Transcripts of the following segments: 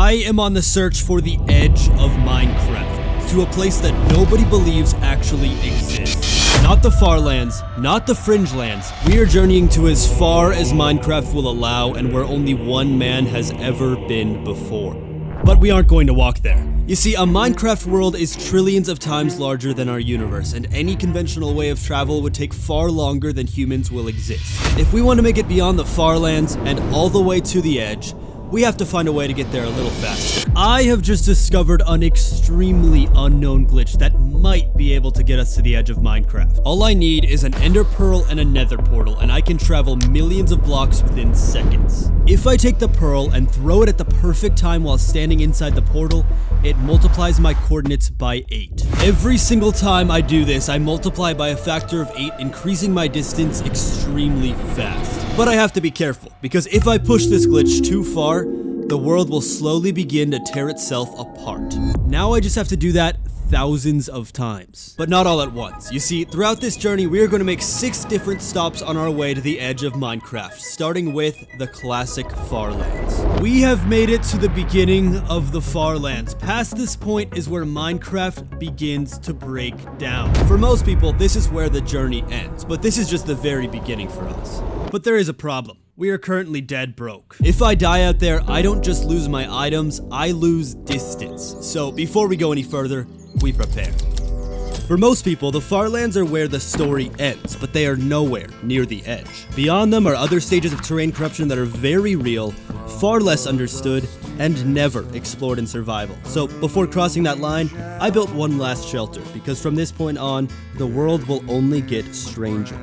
I am on the search for the edge of Minecraft, to a place that nobody believes actually exists. Not the Farlands, not the Fringelands. We are journeying to as far as Minecraft will allow and where only one man has ever been before. But we aren't going to walk there. You see, a Minecraft world is trillions of times larger than our universe, and any conventional way of travel would take far longer than humans will exist. If we want to make it beyond the Farlands and all the way to the edge, we have to find a way to get there a little faster. I have just discovered an extremely unknown glitch that might be able to get us to the edge of Minecraft. All I need is an ender pearl and a nether portal, and I can travel millions of blocks within seconds. If I take the pearl and throw it at the perfect time while standing inside the portal, it multiplies my coordinates by 8. Every single time I do this, I multiply by a factor of 8, increasing my distance extremely fast. But I have to be careful, because if I push this glitch too far, the world will slowly begin to tear itself apart. Now I just have to do that thousands of times, but not all at once. You see, throughout this journey, we are going to make 6 different stops on our way to the edge of Minecraft, starting with the classic Farlands. We have made it to the beginning of the Farlands. Past this point is where Minecraft begins to break down. For most people, this is where the journey ends, but this is just the very beginning for us. But there is a problem. We are currently dead broke. If I die out there, I don't just lose my items, I lose distance. So before we go any further, we prepare. For most people, the Farlands are where the story ends, but they are nowhere near the edge. Beyond them are other stages of terrain corruption that are very real, far less understood, and never explored in survival. So before crossing that line, I built one last shelter, because from this point on, the world will only get stranger.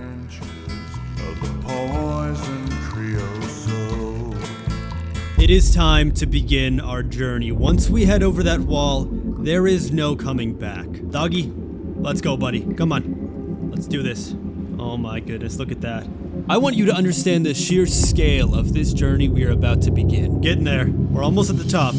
It is time to begin our journey. Once we head over that wall, there is no coming back. Doggy, let's go, buddy. Come on. Let's do this. Oh my goodness, look at that. I want you to understand the sheer scale of this journey we are about to begin. Getting there. We're almost at the top.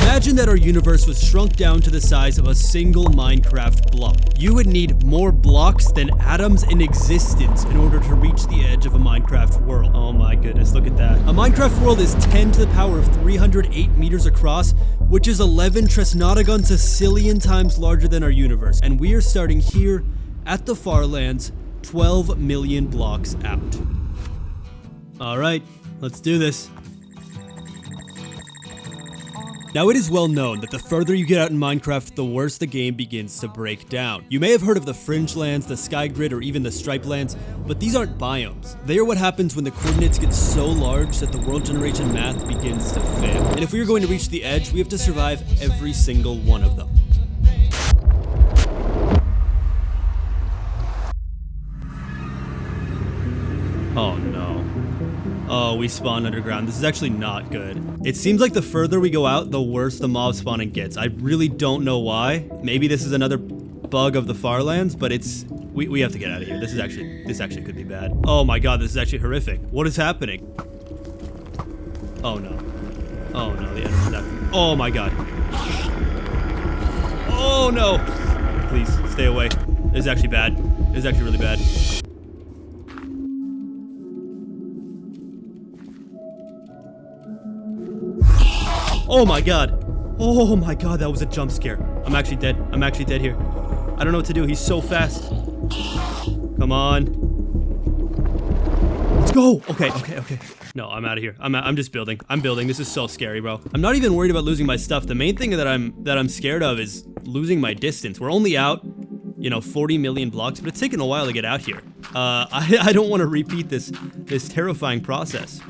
Imagine that our universe was shrunk down to the size of a single Minecraft block. You would need more blocks than atoms in existence in order to reach the edge of a Minecraft world. Oh my goodness, look at that. A Minecraft world is 10 to the power of 308 meters across, which is 11 trisnotagon times larger than our universe. And we are starting here at the Farlands, 12 million blocks out. Alright, let's do this. Now, it is well known that the further you get out in Minecraft, the worse the game begins to break down. You may have heard of the Fringelands, the Skygrid, or even the Stripelands, but these aren't biomes. They are what happens when the coordinates get so large that the world generation math begins to fail. And if we are going to reach the edge, we have to survive every single one of them. Oh no. Oh, we spawned underground. This is actually not good. It seems like the further we go out, the worse the mob spawning gets. I really don't know why. Maybe this is another bug of the Farlands, but it's... We have to get out of here. This actually could be bad. Oh my god, this is actually horrific. What is happening? Oh no. Oh no, the enemy's not... Oh my god. Oh no! Please, stay away. This is actually bad. This is actually really bad. Oh my god. Oh my god, that was a jump scare. I'm actually dead. I'm actually dead here. I don't know what to do. He's so fast. Come on. Let's go. Okay. No, I'm out of here. I'm just building. I'm building. This is so scary, bro. I'm not even worried about losing my stuff. The main thing that I'm scared of is losing my distance. We're only out, 40 million blocks, but it's taken a while to get out here. I don't want to repeat this terrifying process.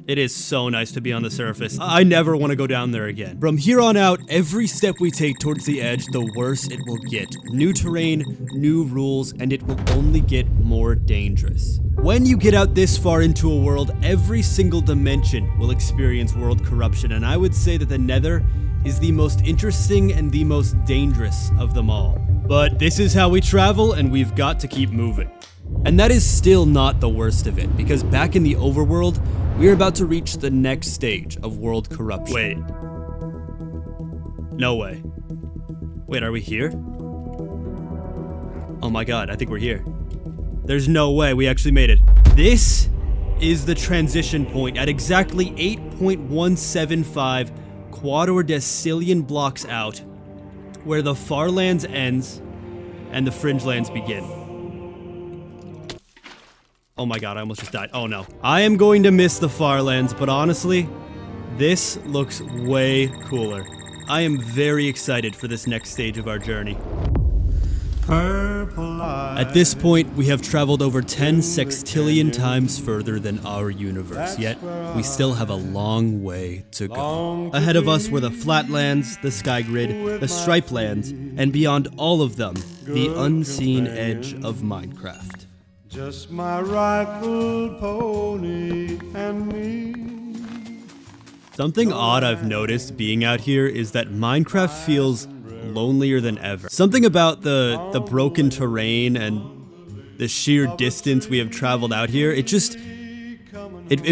It is so nice to be on the surface. I never want to go down there again. From here on out, every step we take towards the edge, the worse it will get. New terrain, new rules, and it will only get more dangerous. When you get out this far into a world, every single dimension will experience world corruption, and I would say that the Nether is the most interesting and the most dangerous of them all. But this is how we travel, and we've got to keep moving. And that is still not the worst of it, because back in the overworld, we are about to reach the next stage of world corruption. Wait. No way. Wait, are we here? Oh my god, I think we're here. There's no way we actually made it. This is the transition point at exactly 8.175 decillion blocks out, where the Farlands ends and the Fringelands begin. Oh my god, I almost just died. Oh no. I am going to miss the Farlands, but honestly, this looks way cooler. I am very excited for this next stage of our journey. At this point, we have traveled over 10 sextillion times further than our universe, yet we still have a long way to go. Ahead of us were the Flatlands, the Sky Grid, the Stripe Lands, and beyond all of them, the unseen edge of Minecraft. Just my rifle, pony, and me. Something odd I've noticed being out here is that Minecraft feels lonelier than ever. Something about the broken terrain and the sheer distance we have traveled out here, it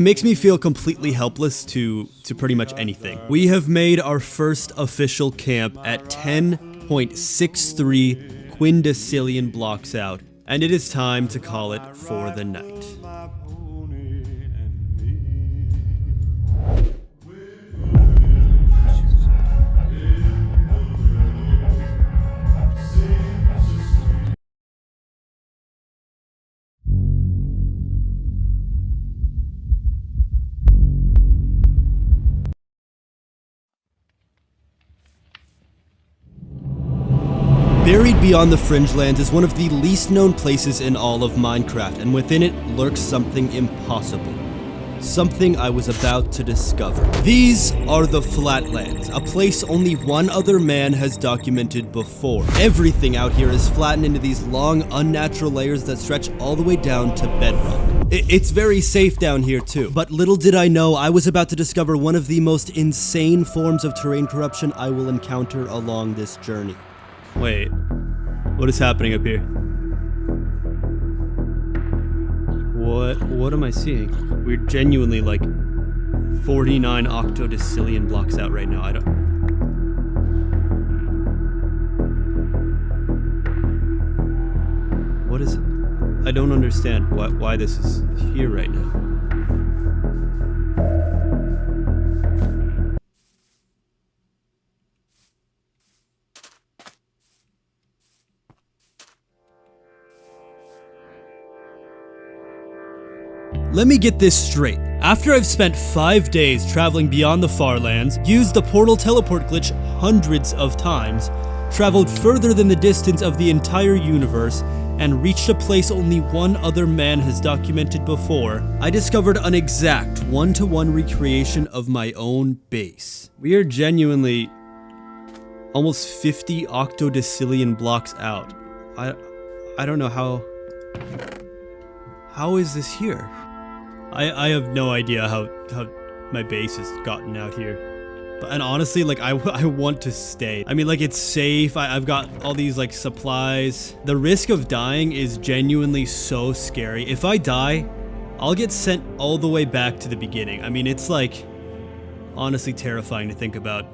makes me feel completely helpless to pretty much anything. We have made our first official camp at 10.63 quindecillion blocks out, and it is time to call it for the night. Buried beyond the Fringelands is one of the least known places in all of Minecraft, and within it lurks something impossible. Something I was about to discover. These are the Flatlands, a place only one other man has documented before. Everything out here is flattened into these long, unnatural layers that stretch all the way down to bedrock. It's very safe down here too, but little did I know I was about to discover one of the most insane forms of terrain corruption I will encounter along this journey. Wait, what is happening up here? What am I seeing? We're genuinely like 49 octodecillion blocks out right now. What is it? I don't understand why this is here right now. Let me get this straight. After I've spent 5 days traveling beyond the Farlands, used the portal teleport glitch hundreds of times, traveled further than the distance of the entire universe, and reached a place only one other man has documented before, I discovered an exact one-to-one recreation of my own base. We are genuinely almost 50 octodecillion blocks out. I don't know how is this here? I have no idea how my base has gotten out here. And honestly, like, I want to stay. I mean, like, it's safe. I've got all these, like, supplies. The risk of dying is genuinely so scary. If I die, I'll get sent all the way back to the beginning. I mean, it's, like, honestly terrifying to think about.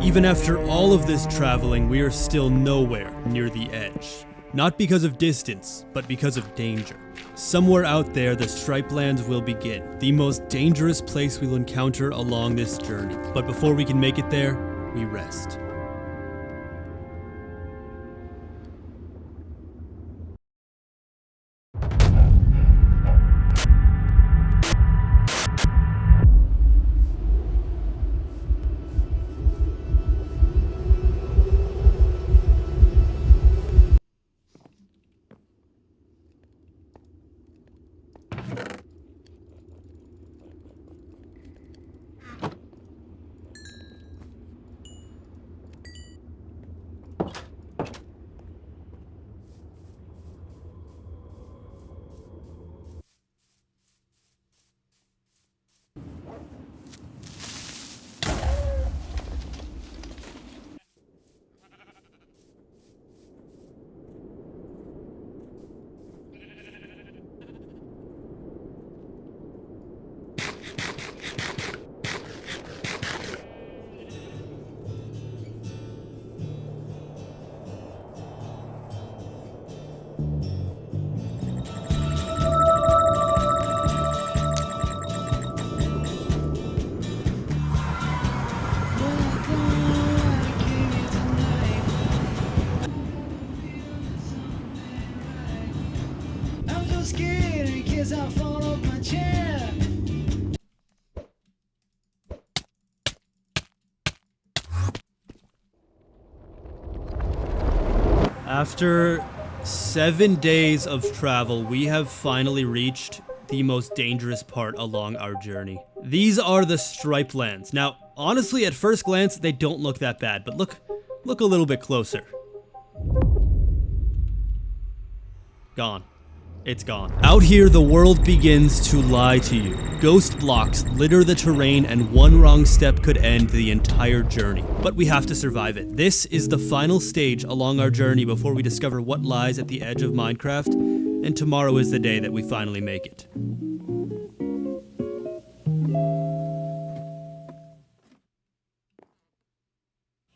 Even after all of this traveling, we are still nowhere near the edge. Not because of distance, but because of danger. Somewhere out there, the Stripe Lands will begin, the most dangerous place we'll encounter along this journey. But before we can make it there, we rest. as I fall off my chair. After 7 days of travel, we have finally reached the most dangerous part along our journey. These are the striped lands. Now, honestly, at first glance, they don't look that bad, but look a little bit closer. Gone. It's gone. Out here, the world begins to lie to you. Ghost blocks litter the terrain, and one wrong step could end the entire journey. But we have to survive it. This is the final stage along our journey before we discover what lies at the edge of Minecraft, and tomorrow is the day that we finally make it.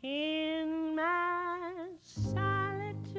In my solitude,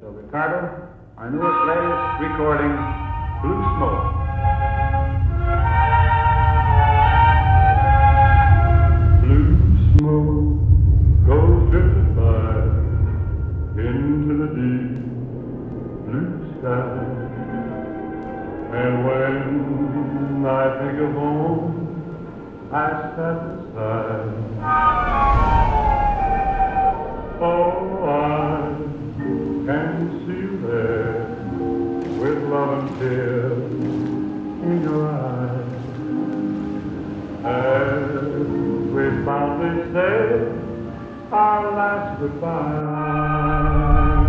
So Ricardo, our newest latest recording, Blue Smoke. Blue smoke goes drifting by into the deep blue sky. And when I think of home, I start to sigh. Oh, I can see you there with love and tears in your eyes. As we fondly say our last goodbye.